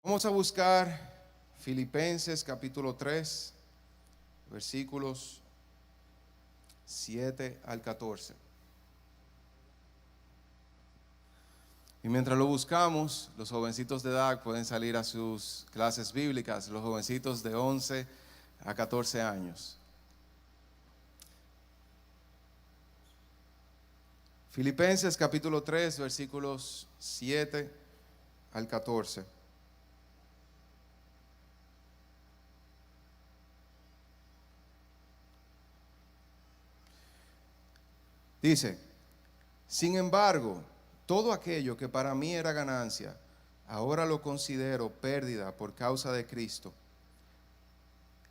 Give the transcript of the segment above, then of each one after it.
Vamos a buscar Filipenses capítulo 3, versículos 7 al 14. Y mientras lo buscamos, los jovencitos de edad pueden salir a sus clases bíblicas, los jovencitos de 11 a 14 años. Filipenses capítulo 3, versículos 7 al 14. Dice: sin embargo, todo aquello que para mí era ganancia, ahora lo considero pérdida por causa de Cristo.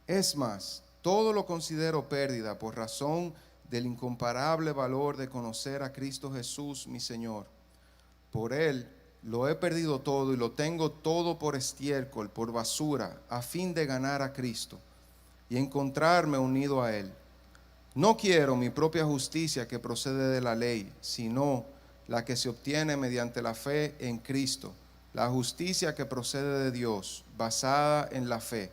Es más, todo lo considero pérdida por razón del incomparable valor de conocer a Cristo Jesús, mi Señor. Por Él lo he perdido todo y lo tengo todo por estiércol, por basura, a fin de ganar a Cristo y encontrarme unido a Él. No quiero mi propia justicia que procede de la ley, sino la que se obtiene mediante la fe en Cristo, la justicia que procede de Dios, basada en la fe.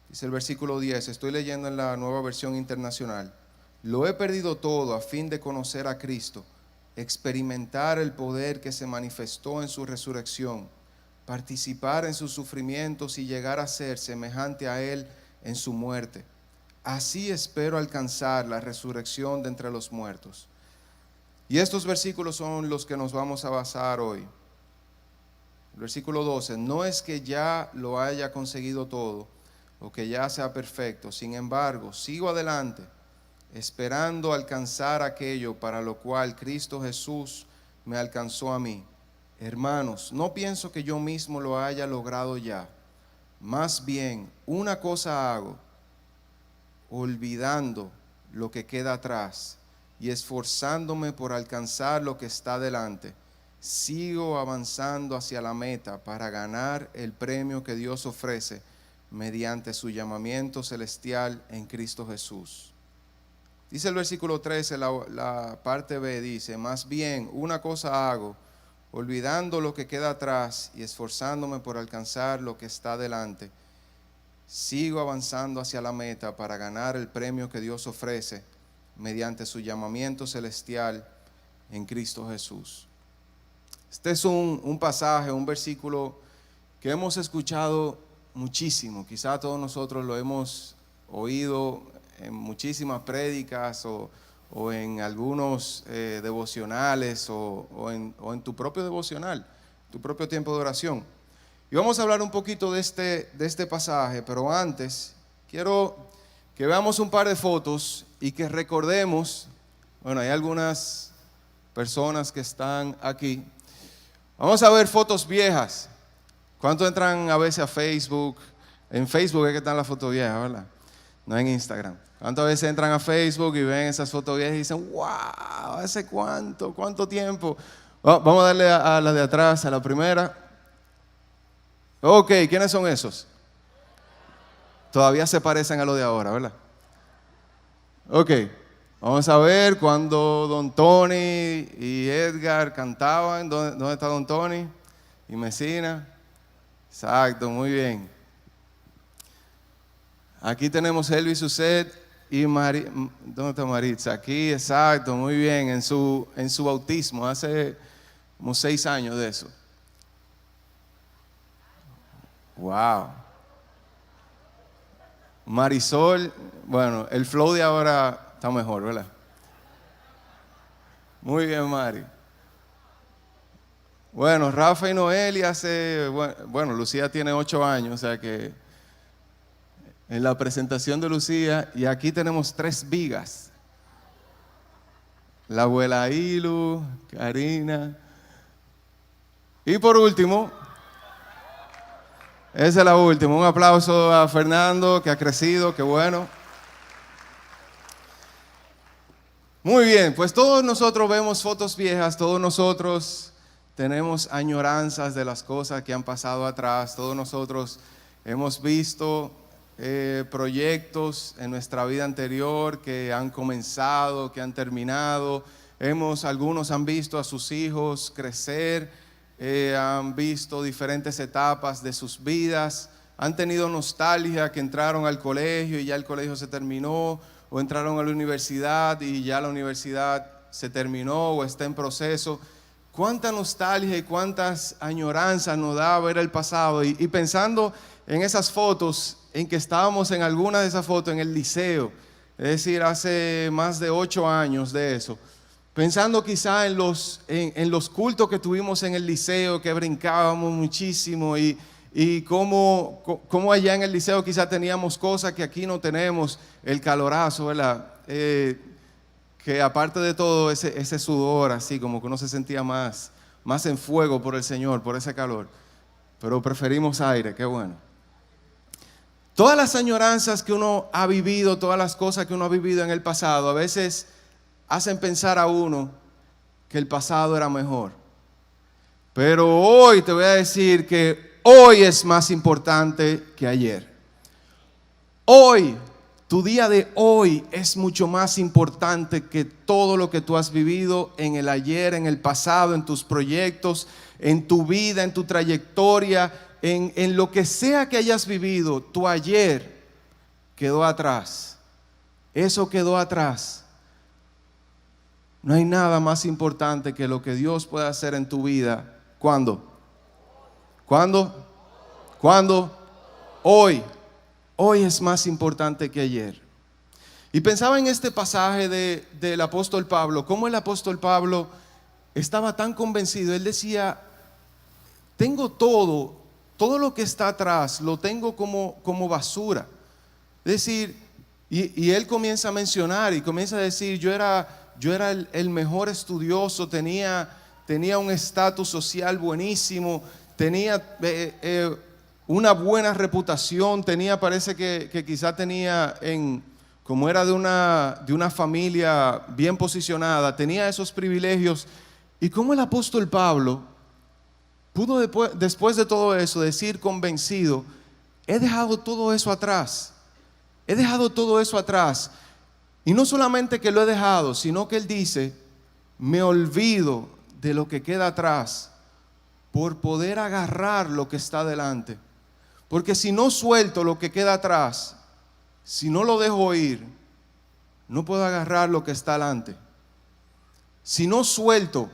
Dice el versículo 10, estoy leyendo en la Nueva Versión Internacional. Lo he perdido todo a fin de conocer a Cristo, experimentar el poder que se manifestó en su resurrección, participar en sus sufrimientos y llegar a ser semejante a Él en su muerte. Así espero alcanzar la resurrección de entre los muertos. Y estos versículos son los que nos vamos a basar hoy. El versículo 12, no es que ya lo haya conseguido todo o que ya sea perfecto, sin embargo, sigo adelante, esperando alcanzar aquello para lo cual Cristo Jesús me alcanzó a mí. Hermanos, no pienso que yo mismo lo haya logrado ya. Más bien, una cosa hago, olvidando lo que queda atrás y esforzándome por alcanzar lo que está delante, sigo avanzando hacia la meta para ganar el premio que Dios ofrece mediante su llamamiento celestial en Cristo Jesús. Dice el versículo 13, la parte B dice, más bien una cosa hago, olvidando lo que queda atrás y esforzándome por alcanzar lo que está delante, sigo avanzando hacia la meta para ganar el premio que Dios ofrece mediante su llamamiento celestial en Cristo Jesús. Este es un pasaje, un versículo que hemos escuchado muchísimo. Quizá todos nosotros lo hemos oído en muchísimas prédicas o en algunos devocionales o en tu propio devocional, tu propio tiempo de oración. Y vamos a hablar un poquito de este pasaje, pero antes quiero que veamos un par de fotos y que recordemos, bueno, hay algunas personas que están aquí. Vamos a ver fotos viejas. ¿Cuántos entran a veces a Facebook? En Facebook es que están las fotos viejas, ¿verdad? No en Instagram. ¿Cuántas veces entran a Facebook y ven esas fotos viejas y dicen, wow, ¿hace cuánto tiempo? Vamos a darle a la de atrás, a la primera. Ok, ¿quiénes son esos? Todavía se parecen a lo de ahora, ¿verdad? Ok, vamos a ver cuando Don Tony y Edgar cantaban. ¿Dónde está Don Tony? Y Mesina. Exacto, muy bien. Aquí tenemos Elvis Suset y ¿dónde está Maritza? Aquí, exacto, muy bien, en su bautismo, hace como 6 años de eso. Wow. Marisol, bueno, el flow de ahora está mejor, ¿verdad? Muy bien, Mari. Bueno, Rafa y Noel bueno, Lucía tiene 8 años, o sea que en la presentación de Lucía, y aquí tenemos 3 vigas. La abuela Ilu, Karina. Y por último, esa es la última. Un aplauso a Fernando, que ha crecido, qué bueno. Muy bien, pues todos nosotros vemos fotos viejas, todos nosotros tenemos añoranzas de las cosas que han pasado atrás, todos nosotros hemos visto proyectos en nuestra vida anterior que han comenzado, que han terminado. Algunos han visto a sus hijos crecer han visto diferentes etapas de sus vidas, han tenido nostalgia que entraron al colegio y ya el colegio se terminó, o entraron a la universidad y ya la universidad se terminó o está en proceso. Cuánta nostalgia y cuántas añoranzas nos da ver el pasado, y pensando en esas fotos, en que estábamos en alguna de esas fotos en el liceo, es decir, hace más de 8 años de eso, pensando quizá en los cultos que tuvimos en el liceo, que brincábamos muchísimo, y cómo allá en el liceo quizá teníamos cosas que aquí no tenemos, el calorazo, ¿verdad? Que aparte de todo ese sudor, así como que uno se sentía más en fuego por el Señor, por ese calor, pero preferimos aire, qué bueno. Todas las añoranzas que uno ha vivido, todas las cosas que uno ha vivido en el pasado, a veces hacen pensar a uno que el pasado era mejor. Pero hoy te voy a decir que hoy es más importante que ayer. Hoy, tu día de hoy es mucho más importante que todo lo que tú has vivido en el ayer, en el pasado, en tus proyectos, en tu vida, en tu trayectoria, en lo que sea que hayas vivido. Tu ayer quedó atrás. Eso quedó atrás. No hay nada más importante que lo que Dios puede hacer en tu vida. ¿Cuándo? ¿Cuándo? ¿Cuándo? Hoy. Hoy es más importante que ayer. Y pensaba en este pasaje del apóstol Pablo, cómo el apóstol Pablo estaba tan convencido. Él decía, tengo todo lo que está atrás, lo tengo como basura. Es decir, y él comienza a mencionar y comienza a decir, yo era el mejor estudioso, tenía un estatus social buenísimo, tenía una buena reputación, parece que quizá tenía, como era de una familia bien posicionada, tenía esos privilegios. Y como el apóstol Pablo pudo después de todo eso decir convencido, he dejado todo eso atrás, he dejado todo eso atrás. Y no solamente que lo he dejado, sino que él dice, me olvido de lo que queda atrás por poder agarrar lo que está delante. Porque si no suelto lo que queda atrás, si no lo dejo ir, no puedo agarrar lo que está delante. Si no suelto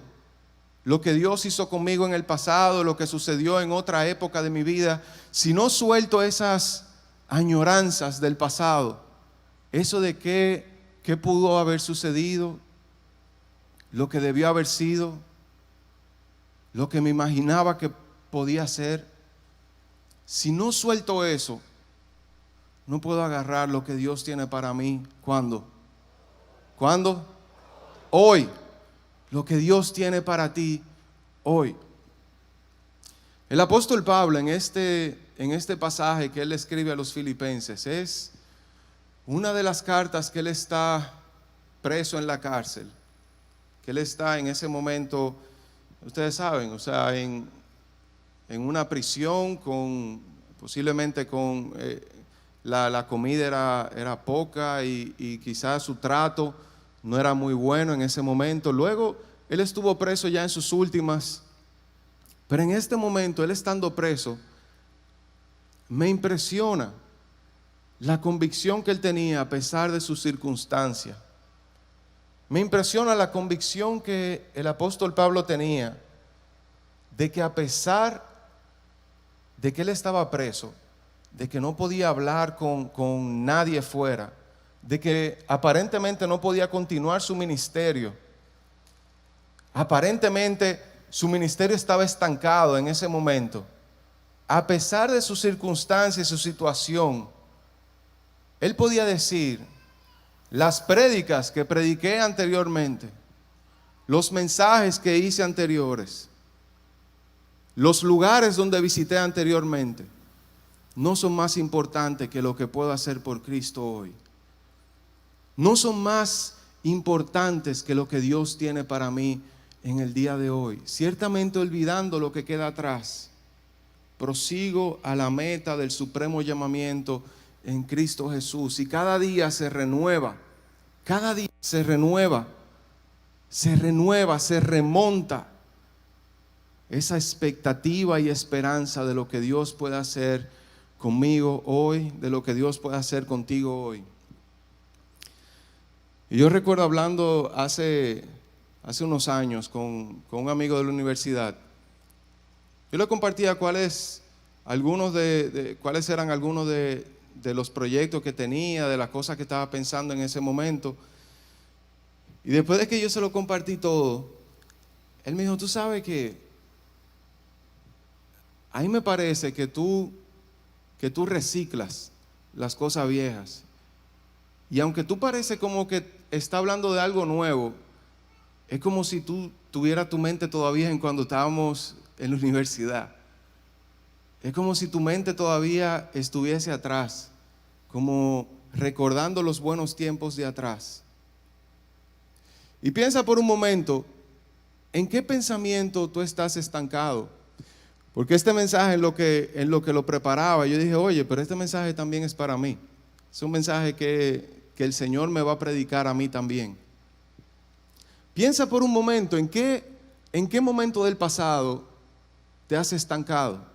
lo que Dios hizo conmigo en el pasado, lo que sucedió en otra época de mi vida, si no suelto esas añoranzas del pasado, eso de qué pudo haber sucedido, lo que debió haber sido, lo que me imaginaba que podía ser, si no suelto eso, no puedo agarrar lo que Dios tiene para mí. ¿Cuándo? ¿Cuándo? Hoy. Lo que Dios tiene para ti hoy. El apóstol Pablo en este pasaje que él escribe a los filipenses, es una de las cartas que él está preso en la cárcel, que él está en ese momento, ustedes saben, o sea, en una prisión, posiblemente con la comida era poca, y quizás su trato no era muy bueno en ese momento. Luego él estuvo preso ya en sus últimas, pero en este momento, él estando preso, me impresiona la convicción que él tenía a pesar de sus circunstancias. Me impresiona la convicción que el apóstol Pablo tenía de que a pesar de que él estaba preso, de que no podía hablar con nadie fuera, de que aparentemente no podía continuar su ministerio, aparentemente su ministerio estaba estancado en ese momento, a pesar de sus circunstancias y su situación, él podía decir, las prédicas que prediqué anteriormente, los mensajes que hice anteriores, los lugares donde visité anteriormente, no son más importantes que lo que puedo hacer por Cristo hoy. No son más importantes que lo que Dios tiene para mí en el día de hoy. Ciertamente olvidando lo que queda atrás, prosigo a la meta del supremo llamamiento en Cristo Jesús. Y cada día se renueva, cada día se renueva, se remonta esa expectativa y esperanza de lo que Dios puede hacer conmigo hoy, de lo que Dios puede hacer contigo hoy. Y yo recuerdo hablando hace unos años con un amigo de la universidad. Yo le compartía cuáles eran algunos de los proyectos que tenía, de las cosas que estaba pensando en ese momento. Y después de que yo se lo compartí todo, él me dijo, tú sabes que a mí me parece que tú reciclas las cosas viejas. Y aunque tú parece como que está hablando de algo nuevo, es como si tú tuvieras tu mente todavía en cuando estábamos en la universidad. Es como si tu mente todavía estuviese atrás, como recordando los buenos tiempos de atrás. Y piensa por un momento, ¿en qué pensamiento tú estás estancado? Porque este mensaje en lo que lo preparaba, yo dije, oye, pero este mensaje también es para mí. Es un mensaje que el Señor me va a predicar a mí también. Piensa por un momento, ¿en qué momento del pasado te has estancado?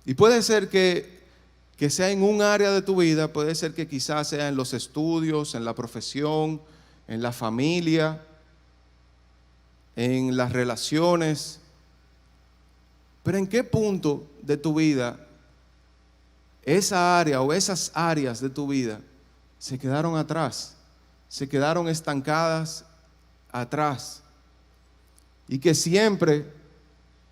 Y puede ser que sea en un área de tu vida, puede ser que quizás sea en los estudios, en la profesión, en la familia, en las relaciones. Pero ¿en qué punto de tu vida esa área o esas áreas de tu vida se quedaron atrás? Se quedaron estancadas atrás. Y que siempre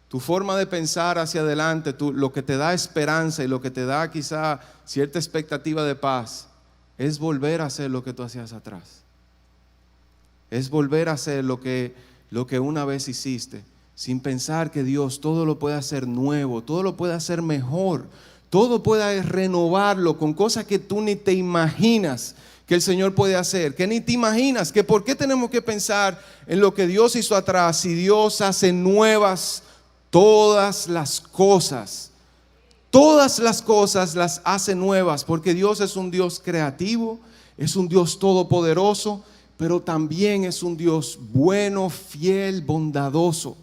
tu forma de pensar hacia adelante, lo que te da esperanza y lo que te da quizá cierta expectativa de paz, es volver a hacer lo que tú hacías atrás. Es volver a hacer lo que una vez hiciste, sin pensar que Dios todo lo puede hacer nuevo, todo lo puede hacer mejor, todo puede renovarlo con cosas que tú ni te imaginas que el Señor puede hacer, que ni te imaginas, que por qué tenemos que pensar en lo que Dios hizo atrás si Dios hace nuevas todas las cosas. Todas las cosas las hace nuevas, porque Dios es un Dios creativo, es un Dios todopoderoso, pero también es un Dios bueno, fiel, bondadoso,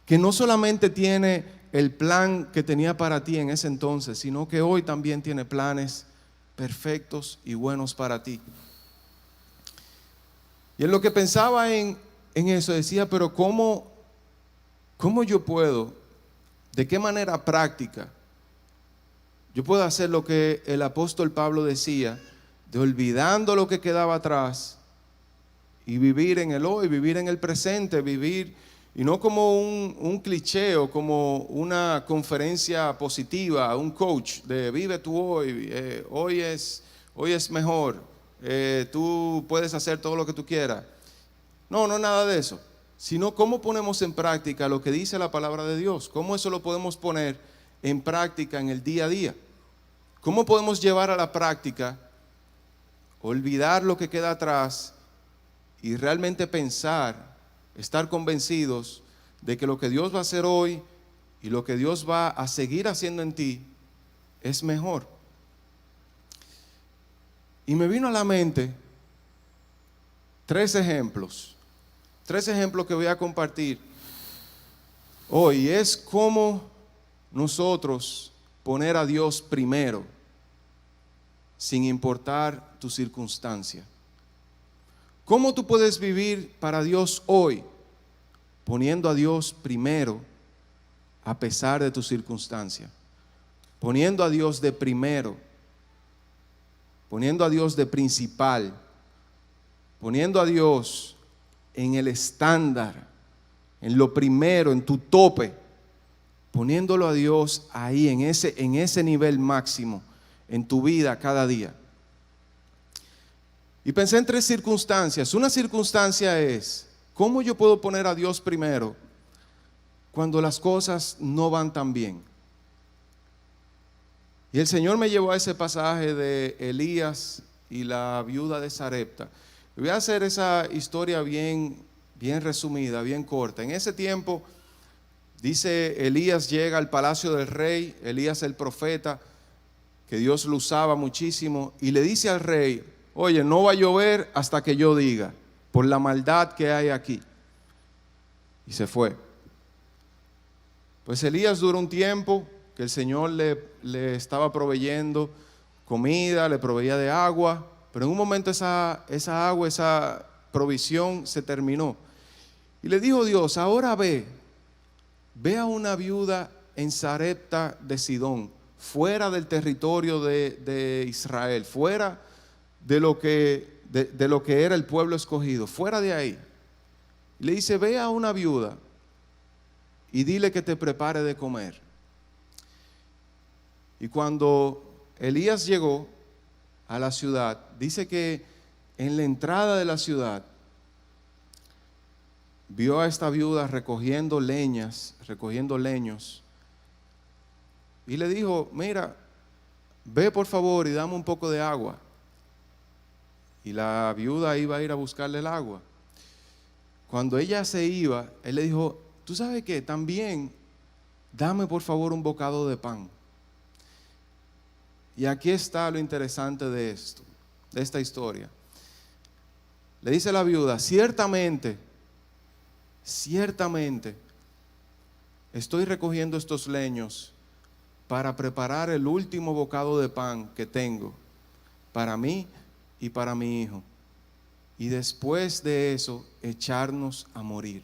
que no solamente tiene el plan que tenía para ti en ese entonces, sino que hoy también tiene planes perfectos y buenos para ti. Y en lo que pensaba en eso decía, pero ¿cómo yo puedo, de qué manera práctica, yo puedo hacer lo que el apóstol Pablo decía, de olvidando lo que quedaba atrás y vivir en el hoy, vivir en el presente, vivir, y no como un cliché o como una conferencia positiva, un coach de vive tu hoy, hoy es mejor, tú puedes hacer todo lo que tú quieras. No nada de eso, sino cómo ponemos en práctica lo que dice la palabra de Dios, cómo eso lo podemos poner en práctica en el día a día, cómo podemos llevar a la práctica, olvidar lo que queda atrás y realmente pensar, estar convencidos de que lo que Dios va a hacer hoy y lo que Dios va a seguir haciendo en ti es mejor. Y me vino a la mente tres ejemplos que voy a compartir hoy. Es cómo nosotros poner a Dios primero, sin importar tu circunstancia. ¿Cómo tú puedes vivir para Dios hoy, poniendo a Dios primero a pesar de tu circunstancia? Poniendo a Dios de primero, poniendo a Dios de principal, poniendo a Dios en el estándar, en lo primero, en tu tope, poniéndolo a Dios ahí, en ese nivel máximo en tu vida cada día. Y pensé en tres circunstancias. Una circunstancia es, ¿cómo yo puedo poner a Dios primero cuando las cosas no van tan bien? Y el Señor me llevó a ese pasaje de Elías y la viuda de Sarepta. Voy a hacer esa historia bien resumida, bien corta. En ese tiempo, dice, Elías llega al palacio del rey, Elías el profeta, que Dios lo usaba muchísimo, y le dice al rey, oye, no va a llover hasta que yo diga, por la maldad que hay aquí. Y se fue. Pues Elías duró un tiempo que el Señor le estaba proveyendo comida, le proveía de agua, pero en un momento esa agua, esa provisión se terminó. Y le dijo Dios: ahora ve a una viuda en Sarepta de Sidón, fuera del territorio de Israel, fuera de lo que era el pueblo escogido, fuera de ahí. Y le dice: ve a una viuda y dile que te prepare de comer. Y cuando Elías llegó a la ciudad, dice que en la entrada de la ciudad vio a esta viuda recogiendo leños, y le dijo: mira, ve por favor y dame un poco de agua. Y la viuda iba a ir a buscarle el agua. Cuando ella se iba, él le dijo: ¿tú sabes qué? También dame por favor un bocado de pan. Y aquí está lo interesante de esto, de esta historia. Le dice la viuda: ciertamente, estoy recogiendo estos leños para preparar el último bocado de pan que tengo para mí y para mi hijo. Y después de eso, echarnos a morir,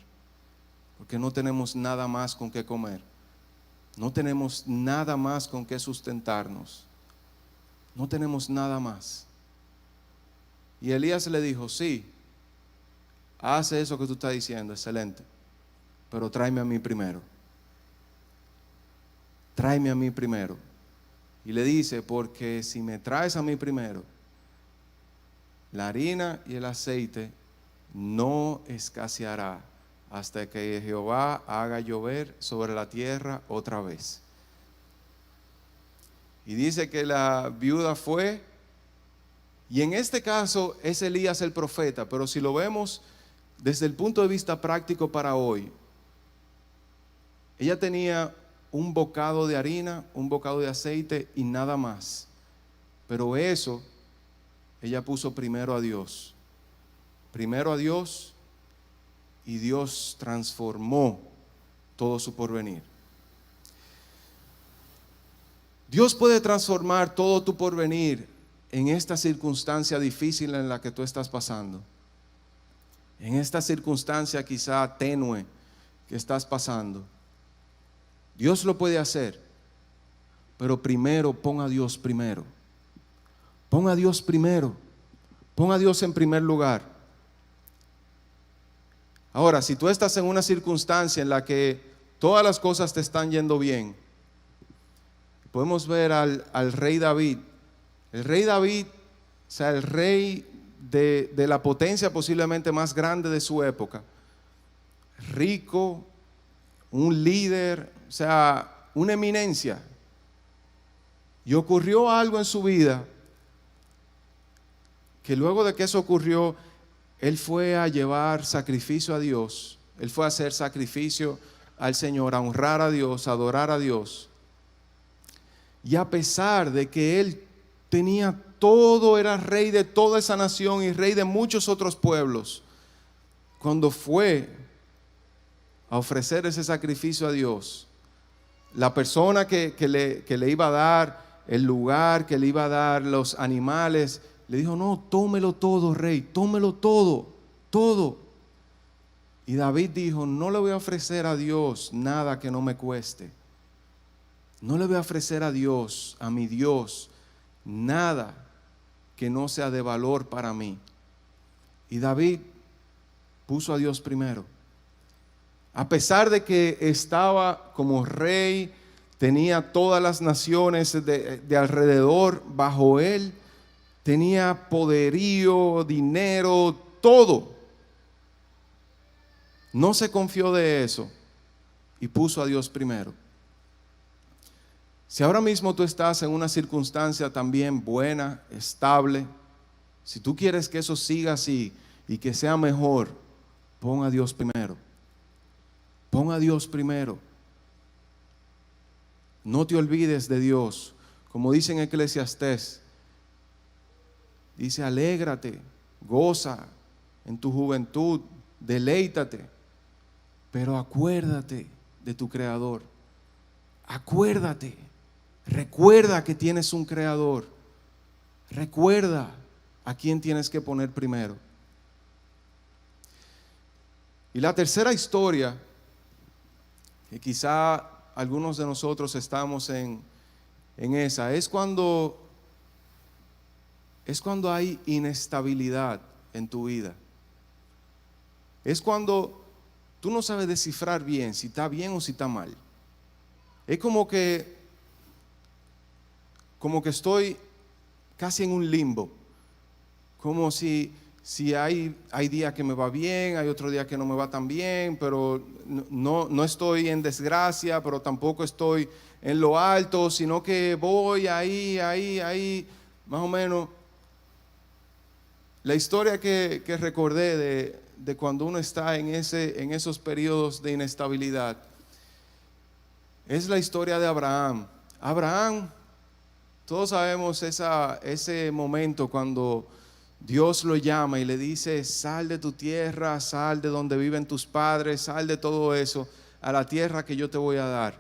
porque no tenemos nada más con qué comer, no tenemos nada más con qué sustentarnos, no tenemos nada más. Y Elías le dijo: sí, hace eso que tú estás diciendo, excelente, pero tráeme a mí primero. Tráeme a mí primero. Y le dice: porque si me traes a mí primero, la harina y el aceite no escaseará hasta que Jehová haga llover sobre la tierra otra vez. Y dice que la viuda fue, y en este caso es Elías el profeta, pero si lo vemos desde el punto de vista práctico para hoy, ella tenía un bocado de harina, un bocado de aceite y nada más. Pero eso, ella puso primero a Dios. Primero a Dios, y Dios transformó todo su porvenir. Dios puede transformar todo tu porvenir en esta circunstancia difícil en la que tú estás pasando. En esta circunstancia quizá tenue que estás pasando. Dios lo puede hacer, pero primero pon a Dios primero. Pon a Dios primero. Pon a Dios en primer lugar. Ahora, si tú estás en una circunstancia en la que todas las cosas te están yendo bien, podemos ver al rey David. El rey David, o sea, el rey de la potencia posiblemente más grande de su época, rico, un líder, o sea, una eminencia. Y ocurrió algo en su vida que luego de que eso ocurrió, él fue a llevar sacrificio a Dios. Él fue a hacer sacrificio al Señor, a honrar a Dios, a adorar a Dios. Y a pesar de que él tenía todo, era rey de toda esa nación y rey de muchos otros pueblos, cuando fue a ofrecer ese sacrificio a Dios, la persona que le iba a dar el lugar, que le iba a dar los animales, le dijo: no, tómelo todo, rey, tómelo todo, todo. Y David dijo: no le voy a ofrecer a Dios nada que no me cueste. No le voy a ofrecer a Dios, a mi Dios, nada que no sea de valor para mí. Y David puso a Dios primero. A pesar de que estaba como rey, tenía todas las naciones de alrededor bajo él, tenía poderío, dinero, todo. No se confió de eso y puso a Dios primero. Si ahora mismo tú estás en una circunstancia también buena, estable, si tú quieres que eso siga así y que sea mejor, pon a Dios primero. Pon a Dios primero. No te olvides de Dios. Como dice en Eclesiastés, dice: alégrate, goza en tu juventud, deleítate, pero acuérdate de tu Creador. Acuérdate, recuerda que tienes un creador. Recuerda a quién tienes que poner primero. Y la tercera historia, que quizá algunos de nosotros estamos en esa, es cuando hay inestabilidad en tu vida. Es cuando tú no sabes descifrar bien si está bien o si está mal. Es como que estoy casi en un limbo. Como si hay días que me va bien, hay otro día que no me va tan bien, pero no estoy en desgracia, pero tampoco estoy en lo alto, sino que voy ahí, más o menos. La historia que recordé de cuando uno está en esos periodos de inestabilidad es la historia de Abraham. Abraham, todos sabemos ese momento cuando Dios lo llama y le dice: sal de tu tierra, sal de donde viven tus padres, sal de todo eso a la tierra que yo te voy a dar.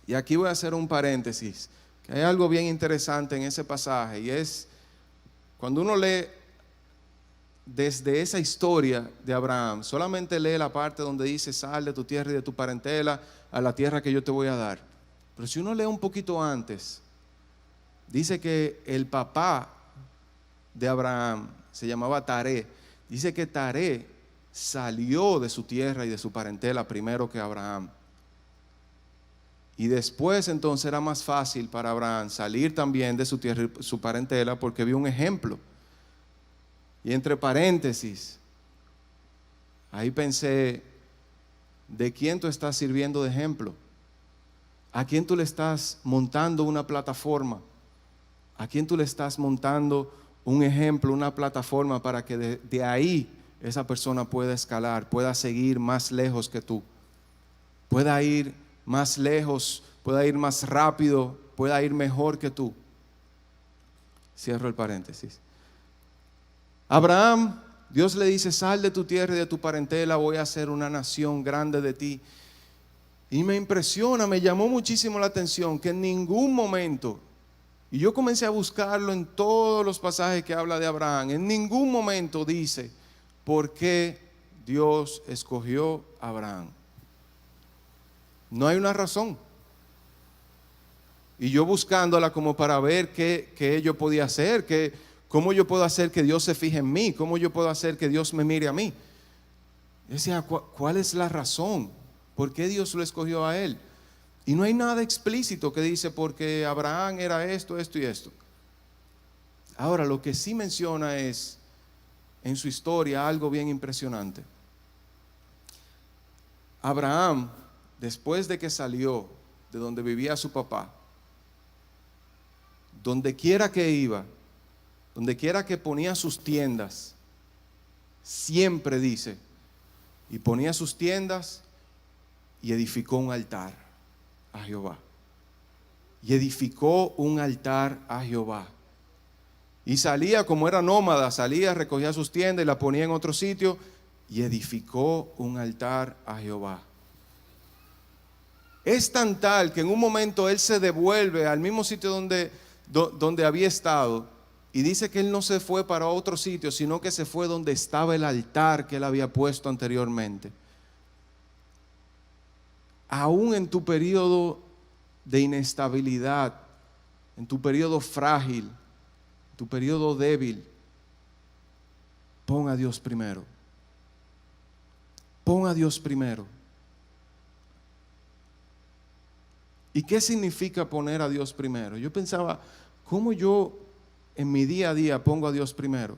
Y aquí voy a hacer un paréntesis, que hay algo bien interesante en ese pasaje, y es cuando uno lee desde esa historia de Abraham, solamente lee la parte donde dice: sal de tu tierra y de tu parentela a la tierra que yo te voy a dar. Pero si uno lee un poquito antes, dice que el papá de Abraham se llamaba Taré. Dice que Taré salió de su tierra y de su parentela primero que Abraham. Y después entonces era más fácil para Abraham salir también de su tierra y su parentela, porque vio un ejemplo. Y entre paréntesis, ahí pensé: ¿de quién tú estás sirviendo de ejemplo? ¿A quién tú le estás montando una plataforma? ¿A quién tú le estás montando un ejemplo, una plataforma para que de ahí esa persona pueda escalar, pueda seguir más lejos que tú, pueda ir más lejos, pueda ir más rápido, pueda ir mejor que tú? Cierro el paréntesis. Abraham, Dios le dice: sal de tu tierra y de tu parentela, voy a hacer una nación grande de ti. Y me impresiona, me llamó muchísimo la atención que en ningún momento, y yo comencé a buscarlo en todos los pasajes que habla de Abraham, en ningún momento dice por qué Dios escogió a Abraham. No hay una razón. Y yo buscándola como para ver qué yo podía hacer, cómo yo puedo hacer que Dios se fije en mí, cómo yo puedo hacer que Dios me mire a mí. Yo decía: ¿cuál es la razón? ¿Por qué Dios lo escogió a él? Y no hay nada explícito que dice porque Abraham era esto, esto y esto. Ahora, lo que sí menciona es en su historia algo bien impresionante. Abraham, después de que salió de donde vivía su papá, donde quiera que iba, donde quiera que ponía sus tiendas, siempre dice, y ponía sus tiendas y edificó un altar a Jehová. Y edificó un altar a Jehová. Y salía, como era nómada, salía, recogía sus tiendas y la ponía en otro sitio y edificó un altar a Jehová. Es tan tal que en un momento él se devuelve al mismo sitio donde había estado, y dice que él no se fue para otro sitio, sino que se fue donde estaba el altar que él había puesto anteriormente. Aún en tu periodo de inestabilidad, en tu periodo frágil, en tu periodo débil, pon a Dios primero. Pon a Dios primero. ¿Y qué significa poner a Dios primero? Yo pensaba, ¿cómo yo en mi día a día pongo a Dios primero?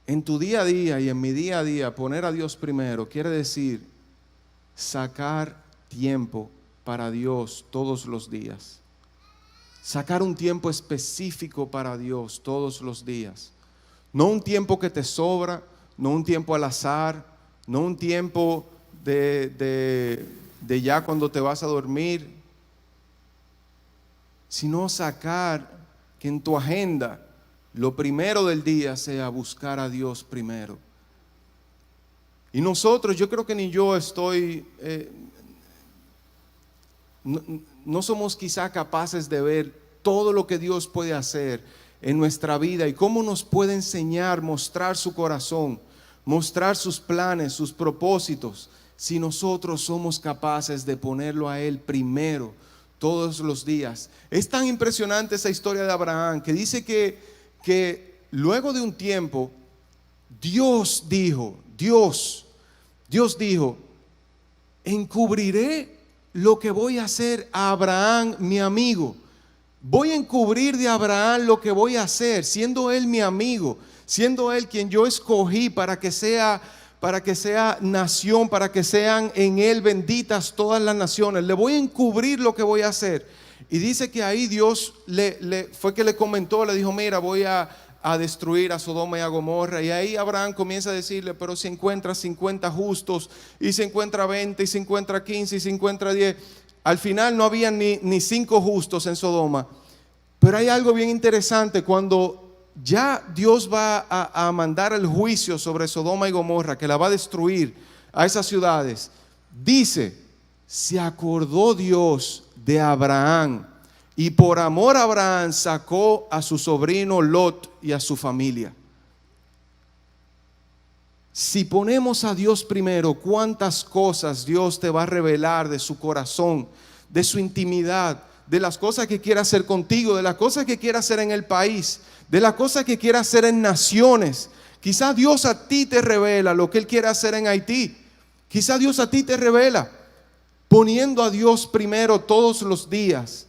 En tu día a día y en mi día a día, poner a Dios primero quiere decir sacar tiempo para Dios todos los días. Sacar un tiempo específico para Dios todos los días. No un tiempo que te sobra, no un tiempo al azar, no un tiempo de ya cuando te vas a dormir, sino sacar que en tu agenda lo primero del día sea buscar a Dios primero. Y nosotros, yo creo que ni yo estoy, no somos quizá capaces de ver todo lo que Dios puede hacer en nuestra vida y cómo nos puede enseñar, mostrar su corazón, mostrar sus planes, sus propósitos, si nosotros somos capaces de ponerlo a Él primero todos los días. Es tan impresionante esa historia de Abraham que dice que luego de un tiempo Dios dijo, encubriré lo que voy a hacer a Abraham, mi amigo. Voy a encubrir de Abraham lo que voy a hacer, siendo él mi amigo, siendo él quien yo escogí para que sea nación, para que sean en él benditas todas las naciones. Le voy a encubrir lo que voy a hacer. Y dice que ahí Dios fue que le comentó, le dijo, mira, voy a destruir a Sodoma y a Gomorra. Y ahí Abraham comienza a decirle, pero si encuentra 50 justos, y se encuentra 20, y se encuentra 15, y se encuentra 10. Al final no había ni 5 justos en Sodoma. Pero hay algo bien interesante, cuando ya Dios va a mandar el juicio sobre Sodoma y Gomorra, que la va a destruir a esas ciudades. Dice, se acordó Dios de Abraham, y por amor a Abraham sacó a su sobrino Lot y a su familia. Si ponemos a Dios primero, cuántas cosas Dios te va a revelar de su corazón, de su intimidad, de las cosas que quiere hacer contigo, de las cosas que quiere hacer en el país, de las cosas que quiere hacer en naciones. Quizá Dios a ti te revela lo que Él quiere hacer en Haití. Quizá Dios a ti te revela, poniendo a Dios primero todos los días.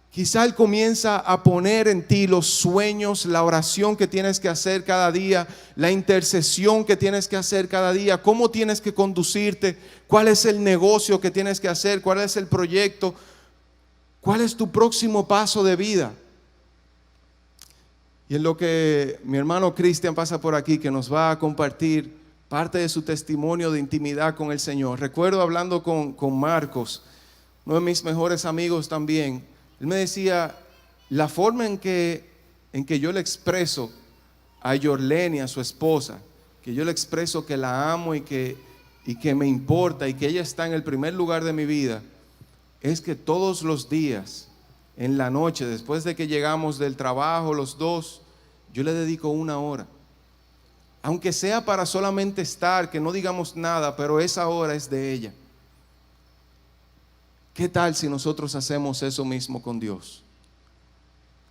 Quizá Él comienza a poner en ti los sueños, la oración que tienes que hacer cada día, la intercesión que tienes que hacer cada día, cómo tienes que conducirte, cuál es el negocio que tienes que hacer, cuál es el proyecto, cuál es tu próximo paso de vida. Y en lo que mi hermano Cristian pasa por aquí, que nos va a compartir parte de su testimonio de intimidad con el Señor. Recuerdo hablando con Marcos, uno de mis mejores amigos también. Él me decía, la forma en que yo le expreso a Yorleni, a su esposa, que yo le expreso que la amo y que me importa y que ella está en el primer lugar de mi vida, es que todos los días, en la noche, después de que llegamos del trabajo los dos, yo le dedico 1 hora. Aunque sea para solamente estar, que no digamos nada, pero esa hora es de ella. ¿Qué tal si nosotros hacemos eso mismo con Dios?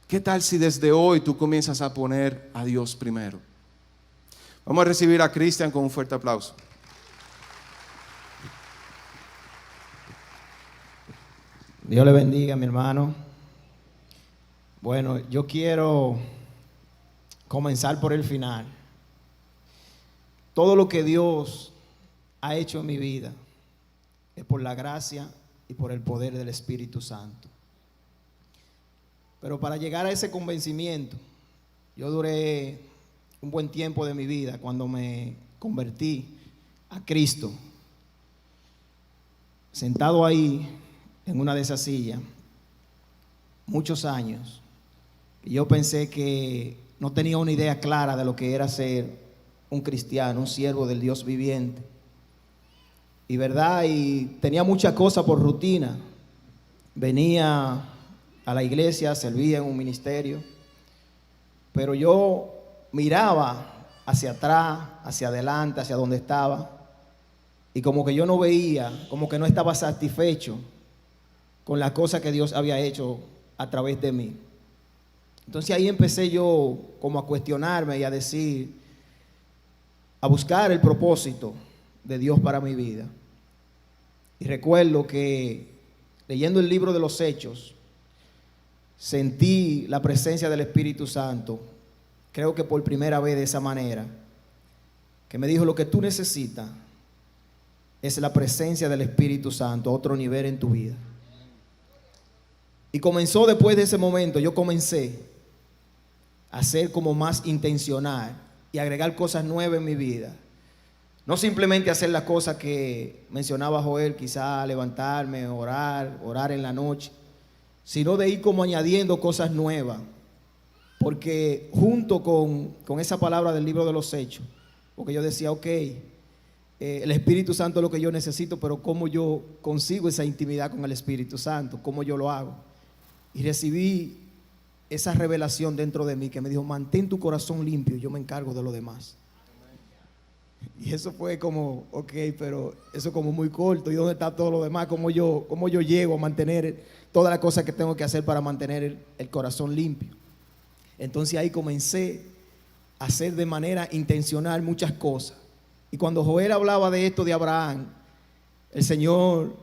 ¿Qué tal si desde hoy tú comienzas a poner a Dios primero? Vamos a recibir a Cristian con un fuerte aplauso. Dios le bendiga, mi hermano. Bueno, yo quiero comenzar por el final. Todo lo que Dios ha hecho en mi vida es por la gracia y por el poder del Espíritu Santo. Pero para llegar a ese convencimiento, yo duré un buen tiempo de mi vida cuando me convertí a Cristo, sentado ahí en una de esas sillas, muchos años, y yo pensé que no tenía una idea clara de lo que era ser un cristiano, un siervo del Dios viviente. Y verdad, y tenía muchas cosas por rutina. Venía a la iglesia, servía en un ministerio, pero yo miraba hacia atrás, hacia adelante, hacia donde estaba, y como que yo no veía, como que no estaba satisfecho con las cosas que Dios había hecho a través de mí. Entonces ahí empecé yo como a cuestionarme y a decir, a buscar el propósito de Dios para mi vida. Y recuerdo que leyendo el libro de los Hechos, sentí la presencia del Espíritu Santo, creo que por primera vez de esa manera, que me dijo, lo que tú necesitas es la presencia del Espíritu Santo a otro nivel en tu vida. Y comenzó después de ese momento, yo comencé a ser como más intencional y agregar cosas nuevas en mi vida. No simplemente hacer las cosas que mencionaba Joel, quizá levantarme, orar en la noche, sino de ir como añadiendo cosas nuevas. Porque junto con esa palabra del libro de los Hechos, porque yo decía, ok, el Espíritu Santo es lo que yo necesito, pero cómo yo consigo esa intimidad con el Espíritu Santo, cómo yo lo hago. Y recibí esa revelación dentro de mí que me dijo: mantén tu corazón limpio, yo me encargo de lo demás. Y eso fue como, ok, pero eso como muy corto. ¿Y dónde está todo lo demás? ¿Cómo yo llego a mantener todas las cosas que tengo que hacer para mantener el corazón limpio? Entonces ahí comencé a hacer de manera intencional muchas cosas. Y cuando Joel hablaba de esto de Abraham, el Señor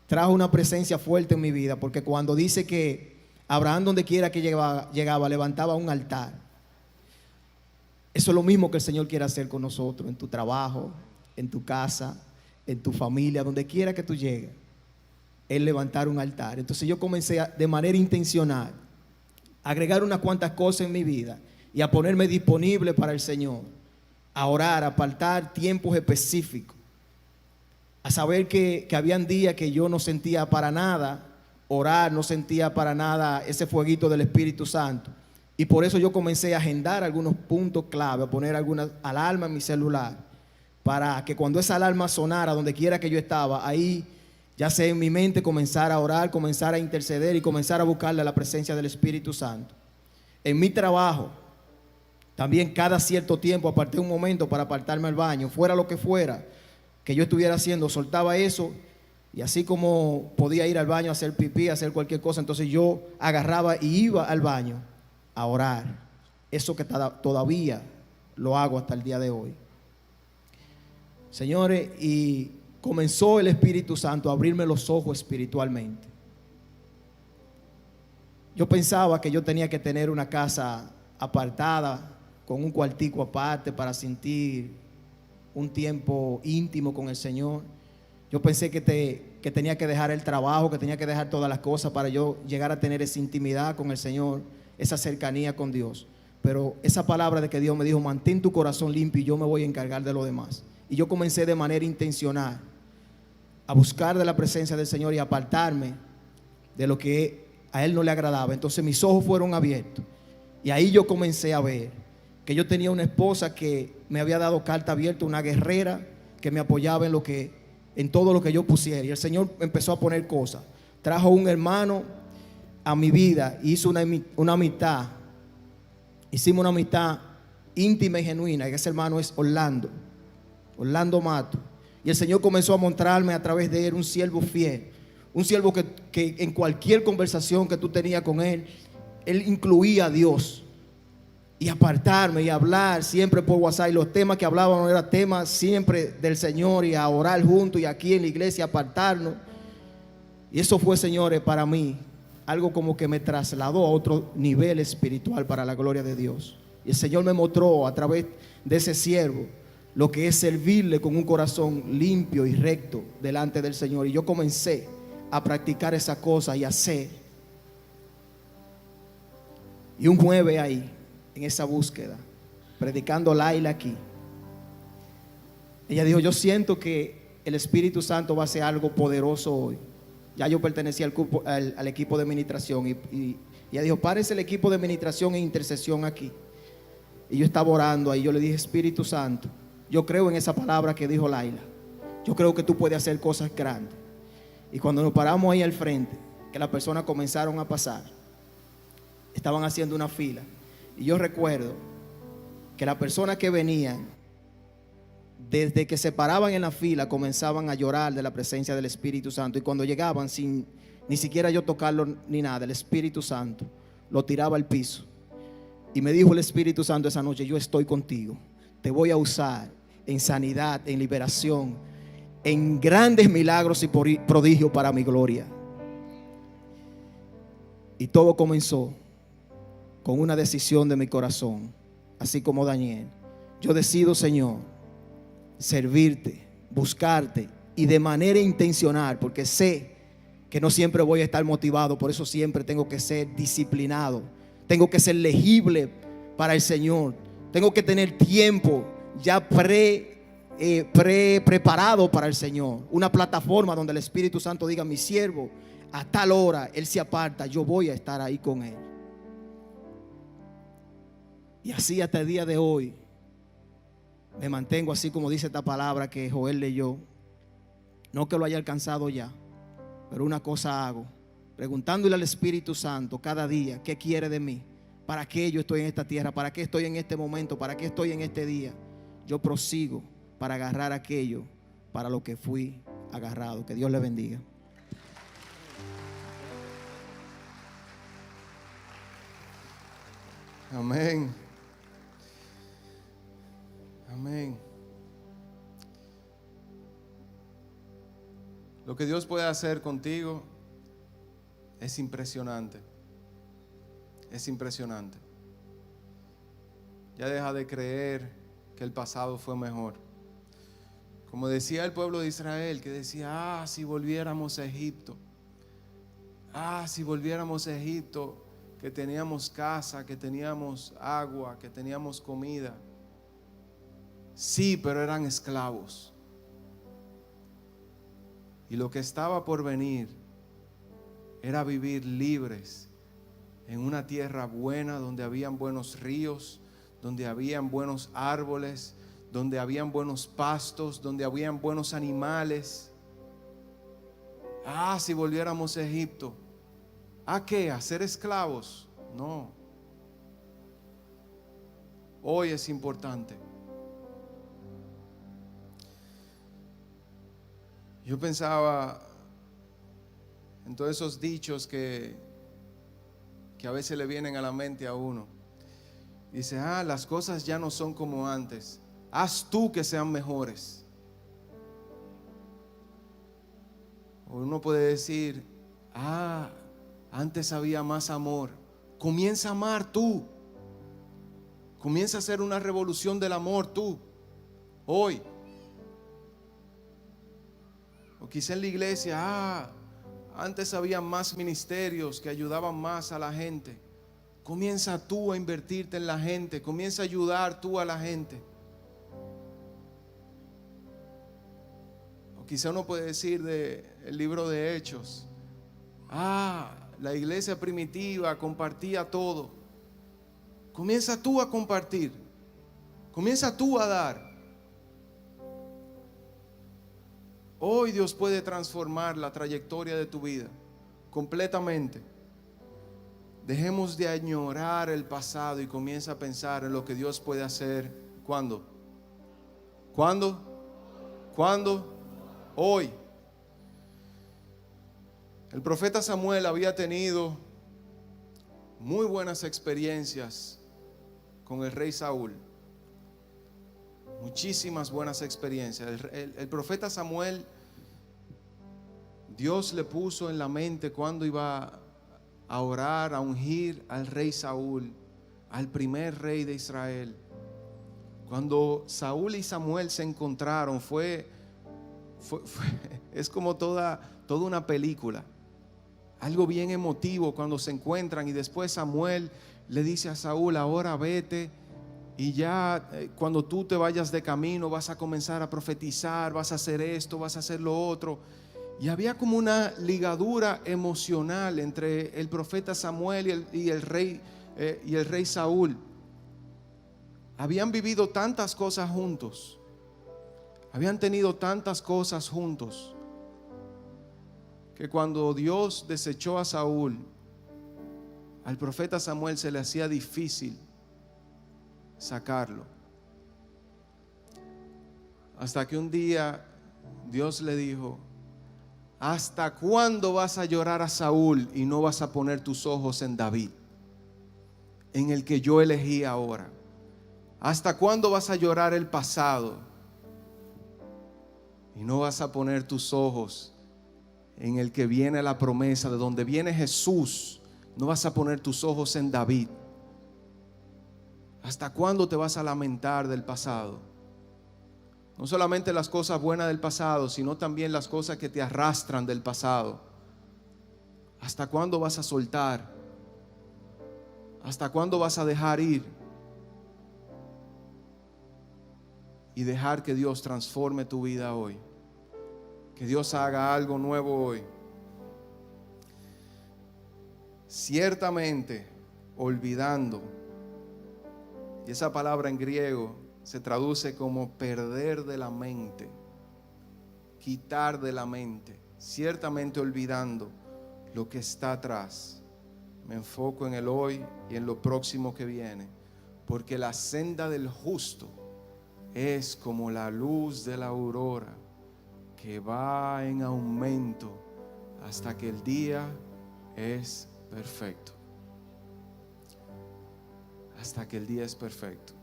trajo una presencia fuerte en mi vida, porque cuando dice que Abraham, donde quiera que llegaba, levantaba un altar. Eso es lo mismo que el Señor quiere hacer con nosotros, en tu trabajo, en tu casa, en tu familia, donde quiera que tú llegues, Él levantar un altar. Entonces yo comencé de manera intencional a agregar unas cuantas cosas en mi vida y a ponerme disponible para el Señor, a orar, a apartar tiempos específicos, a saber que habían días que yo no sentía para nada orar, no sentía para nada ese fueguito del Espíritu Santo. Y por eso yo comencé a agendar algunos puntos clave, a poner alguna alarma en mi celular, para que cuando esa alarma sonara, donde quiera que yo estaba, ahí ya sea en mi mente comenzar a orar, comenzar a interceder y comenzar a buscarle la presencia del Espíritu Santo. En mi trabajo, también cada cierto tiempo aparté un momento para apartarme al baño, fuera lo que fuera que yo estuviera haciendo, soltaba eso. Y así como podía ir al baño a hacer pipí, a hacer cualquier cosa, entonces yo agarraba y iba al baño a orar. Eso que todavía lo hago hasta el día de hoy. Señores, y comenzó el Espíritu Santo a abrirme los ojos espiritualmente. Yo pensaba que yo tenía que tener una casa apartada, con un cuartico aparte para sentir un tiempo íntimo con el Señor. Yo pensé que tenía que dejar el trabajo, que tenía que dejar todas las cosas para yo llegar a tener esa intimidad con el Señor, esa cercanía con Dios. Pero esa palabra de que Dios me dijo: mantén tu corazón limpio y yo me voy a encargar de lo demás. Y yo comencé de manera intencional a buscar de la presencia del Señor y a apartarme de lo que a Él no le agradaba. Entonces mis ojos fueron abiertos y ahí yo comencé a ver que yo tenía una esposa que me había dado carta abierta, una guerrera que me apoyaba en todo lo que yo pusiera. Y el Señor empezó a poner cosas. Trajo un hermano a mi vida, hizo una amistad. Hicimos una amistad íntima y genuina. Y ese hermano es Orlando Mato. Y el Señor comenzó a mostrarme a través de él un siervo fiel. Un siervo que en cualquier conversación que tú tenías con él incluía a Dios. Y apartarme y hablar siempre por WhatsApp. Y los temas que hablábamos eran temas siempre del Señor, y a orar juntos y aquí en la iglesia apartarnos. Y eso fue, señores, para mí algo como que me trasladó a otro nivel espiritual para la gloria de Dios. Y el Señor me mostró a través de ese siervo lo que es servirle con un corazón limpio y recto delante del Señor. Y yo comencé a practicar esa cosa y a hacer. Y un jueves ahí, en esa búsqueda, predicando Laila aquí, ella dijo: yo siento que el Espíritu Santo va a hacer algo poderoso hoy. Ya yo pertenecía al equipo de administración y ella dijo: párese el equipo de administración e intercesión aquí. Y yo estaba orando ahí. Yo le dije: Espíritu Santo, yo creo en esa palabra que dijo Laila. Yo creo que tú puedes hacer cosas grandes. Y cuando nos paramos ahí al frente, que las personas comenzaron a pasar, estaban haciendo una fila. Y yo recuerdo que las personas que venían, desde que se paraban en la fila, comenzaban a llorar de la presencia del Espíritu Santo. Y cuando llegaban, sin ni siquiera yo tocarlo ni nada, el Espíritu Santo lo tiraba al piso. Y me dijo el Espíritu Santo esa noche: yo estoy contigo, te voy a usar en sanidad, en liberación, en grandes milagros y prodigios para mi gloria. Y todo comenzó con una decisión de mi corazón, así como Daniel. Yo decido, Señor, servirte, buscarte, y de manera intencional, porque sé que no siempre voy a estar motivado. Por eso siempre tengo que ser disciplinado, tengo que ser legible para el Señor, tengo que tener tiempo ya preparado para el Señor, una plataforma donde el Espíritu Santo diga: mi siervo, a tal hora él se aparta, yo voy a estar ahí con él. Y así hasta el día de hoy me mantengo así como dice esta palabra que Joel leyó. No que lo haya alcanzado ya, pero una cosa hago, preguntándole al Espíritu Santo cada día qué quiere de mí, para qué yo estoy en esta tierra, para qué estoy en este momento, para qué estoy en este día. Yo prosigo para agarrar aquello para lo que fui agarrado. Que Dios le bendiga. Amén. Amén. Lo que Dios puede hacer contigo es impresionante. Es impresionante. Ya deja de creer que el pasado fue mejor. Como decía el pueblo de Israel, que decía, si volviéramos a Egipto. Si volviéramos a Egipto, que teníamos casa, que teníamos agua, que teníamos comida. Sí, pero eran esclavos. Y lo que estaba por venir era vivir libres en una tierra buena, donde habían buenos ríos, donde habían buenos árboles, donde habían buenos pastos, donde habían buenos animales. Si volviéramos a Egipto. ¿A qué? ¿A ser esclavos? No. Hoy es importante. Yo pensaba en todos esos dichos que a veces le vienen a la mente a uno. Dice, las cosas ya no son como antes. Haz tú que sean mejores. O uno puede decir, antes había más amor. Comienza a amar tú. Comienza a hacer una revolución del amor tú. Hoy. O quizá en la iglesia, antes había más ministerios que ayudaban más a la gente. Comienza tú a invertirte en la gente. Comienza a ayudar tú a la gente. O quizá uno puede decir del libro de Hechos. La iglesia primitiva compartía todo. Comienza tú a compartir. Comienza tú a dar. Hoy Dios puede transformar la trayectoria de tu vida completamente. Dejemos de añorar el pasado y comienza a pensar en lo que Dios puede hacer. ¿Cuándo? ¿Cuándo? ¿Cuándo? Hoy. El profeta Samuel había tenido muy buenas experiencias con el rey Saúl. Muchísimas buenas experiencias. El profeta Samuel, Dios le puso en la mente cuando iba a orar, a ungir al rey Saúl, al primer rey de Israel. Cuando Saúl y Samuel se encontraron, es como toda una película. Algo bien emotivo cuando se encuentran, y después Samuel le dice a Saúl, ahora vete. Y ya cuando tú te vayas de camino vas a comenzar a profetizar, vas a hacer esto, vas a hacer lo otro. Y había como una ligadura emocional entre el profeta Samuel y el rey Saúl. Habían vivido tantas cosas juntos. Habían tenido tantas cosas juntos, que cuando Dios desechó a Saúl, al profeta Samuel se le hacía difícil sacarlo. Hasta que un día Dios le dijo, ¿hasta cuándo vas a llorar a Saúl y no vas a poner tus ojos en David, en el que yo elegí ahora? ¿Hasta cuándo vas a llorar el pasado y no vas a poner tus ojos en el que viene la promesa, de donde viene Jesús? No vas a poner tus ojos en David. ¿Hasta cuándo te vas a lamentar del pasado? No solamente las cosas buenas del pasado, sino también las cosas que te arrastran del pasado. ¿Hasta cuándo vas a soltar? ¿Hasta cuándo vas a dejar ir? Y dejar que Dios transforme tu vida hoy. Que Dios haga algo nuevo hoy. Ciertamente, olvidando. Y esa palabra en griego se traduce como perder de la mente, quitar de la mente, ciertamente olvidando lo que está atrás. Me enfoco en el hoy y en lo próximo que viene, porque la senda del justo es como la luz de la aurora que va en aumento hasta que el día es perfecto. Hasta que el día es perfecto.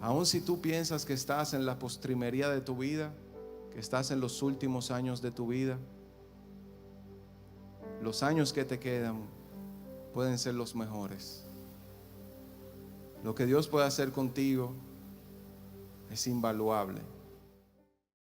Aun si tú piensas que estás en la postrimería de tu vida, que estás en los últimos años de tu vida, los años que te quedan pueden ser los mejores. Lo que Dios puede hacer contigo es invaluable.